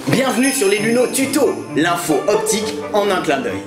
Bienvenue sur les Luno Tuto, l'info optique en un clin d'œil.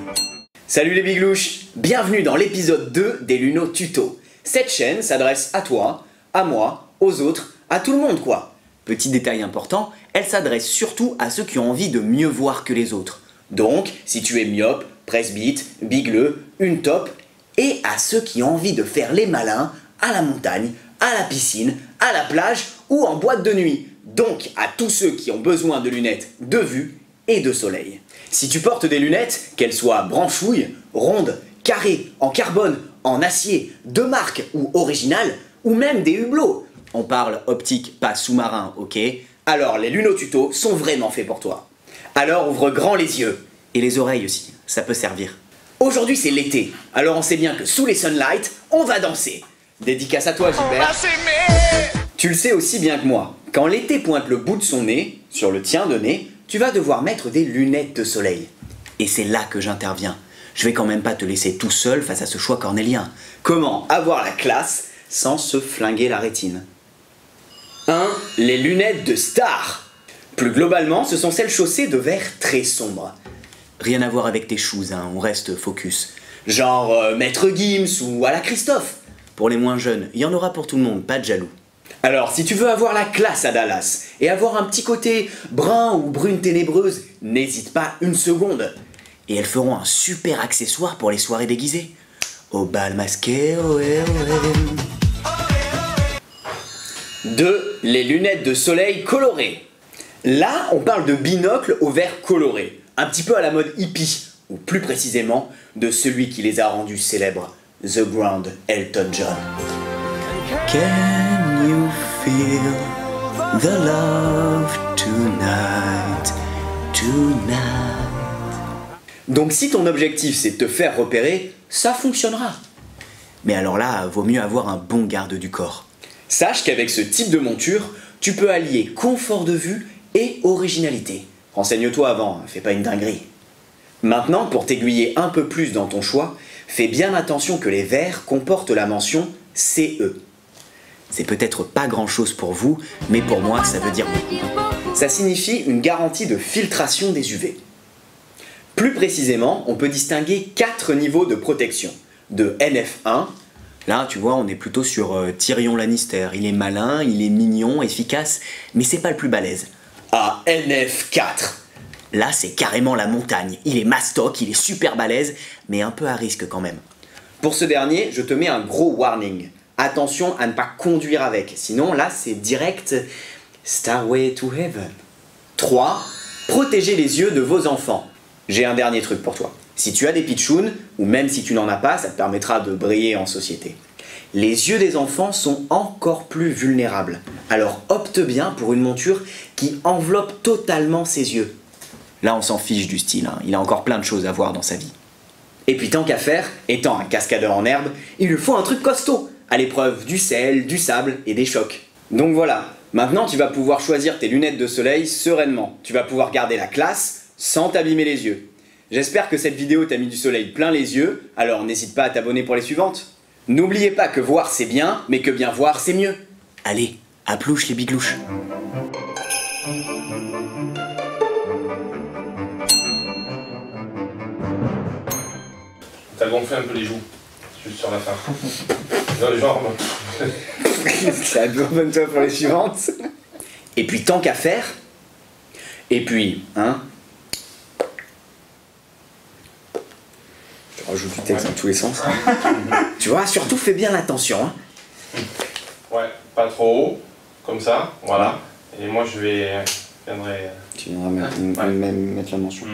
Salut les biglouches, bienvenue dans l'épisode 2 des Luno Tuto. Cette chaîne s'adresse à toi, à moi, aux autres, à tout le monde quoi. Petit détail important, elle s'adresse surtout à ceux qui ont envie de mieux voir que les autres. Donc, si tu es myope, presbyte, bigleux, une top, et à ceux qui ont envie de faire les malins à la montagne, à la piscine, à la plage ou en boîte de nuit. Donc à tous ceux qui ont besoin de lunettes de vue et de soleil. Si tu portes des lunettes, qu'elles soient branchouilles, rondes, carrées, en carbone, en acier, de marque ou originales, ou même des hublots, on parle optique, pas sous-marin, ok? Alors les Luno Tuto sont vraiment faits pour toi. Alors ouvre grand les yeux, et les oreilles aussi, ça peut servir. Aujourd'hui c'est l'été, alors on sait bien que sous les sunlights, on va danser. Dédicace à toi Gilbert. Tu le sais aussi bien que moi, quand l'été pointe le bout de son nez, sur le tien de nez, tu vas devoir mettre des lunettes de soleil. Et c'est là que j'interviens. Je vais quand même pas te laisser tout seul face à ce choix cornélien. Comment avoir la classe sans se flinguer la rétine? 1. Les lunettes de star. Plus globalement, ce sont celles chaussées de verre très sombre. Rien à voir avec tes shoes, hein, on reste focus. Genre Maître Gims ou à la Christophe. Pour les moins jeunes, il y en aura pour tout le monde, pas de jaloux. Alors, si tu veux avoir la classe à Dallas et avoir un petit côté brun ou brune ténébreuse, n'hésite pas une seconde. Et elles feront un super accessoire pour les soirées déguisées. Au bal masqué, ohé, ohé. 2. Les lunettes de soleil colorées. Là, on parle de binocles au verre coloré, un petit peu à la mode hippie, ou plus précisément, de celui qui les a rendus célèbres, The Grand Elton John. Can you feel the love tonight, tonight? Donc si ton objectif c'est de te faire repérer, ça fonctionnera. Mais alors là, vaut mieux avoir un bon garde du corps. Sache qu'avec ce type de monture, tu peux allier confort de vue et originalité. Renseigne-toi avant, fais pas une dinguerie. Maintenant, pour t'aiguiller un peu plus dans ton choix, fais bien attention que les verres comportent la mention CE. C'est peut-être pas grand chose pour vous, mais pour moi ça veut dire beaucoup. Ça signifie une garantie de filtration des UV. Plus précisément, on peut distinguer 4 niveaux de protection. De NF1, là tu vois on est plutôt sur Tyrion Lannister, il est malin, il est mignon, efficace, mais c'est pas le plus balèze. À NF4, là c'est carrément la montagne, il est mastoc, il est super balèze, mais un peu à risque quand même. Pour ce dernier, je te mets un gros warning. Attention à ne pas conduire avec, sinon là c'est direct Starway to Heaven. 3. Protégez les yeux de vos enfants. J'ai un dernier truc pour toi. Si tu as des pitchouns, ou même si tu n'en as pas, ça te permettra de briller en société. Les yeux des enfants sont encore plus vulnérables, alors opte bien pour une monture qui enveloppe totalement ses yeux. Là on s'en fiche du style, hein. Il a encore plein de choses à voir dans sa vie. Et puis tant qu'à faire, étant un cascadeur en herbe, il lui faut un truc costaud, à l'épreuve du sel, du sable et des chocs. Donc voilà, maintenant tu vas pouvoir choisir tes lunettes de soleil sereinement. Tu vas pouvoir garder la classe sans t'abîmer les yeux. J'espère que cette vidéo t'a mis du soleil plein les yeux, alors n'hésite pas à t'abonner pour les suivantes. N'oubliez pas que voir c'est bien, mais que bien voir c'est mieux. Allez, à plouche les biglouches. T'as gonflé un peu les joues, juste sur la fin. Dans les jambes. Abonne-toi pour les suivantes. Et puis tant qu'à faire, et puis, hein, je rajoute du texte dans tous les sens. Tu vois, surtout fais bien attention. Hein. Ouais, pas trop haut, comme ça, voilà. Et moi je viendrai... Tu viendras mettre la mention.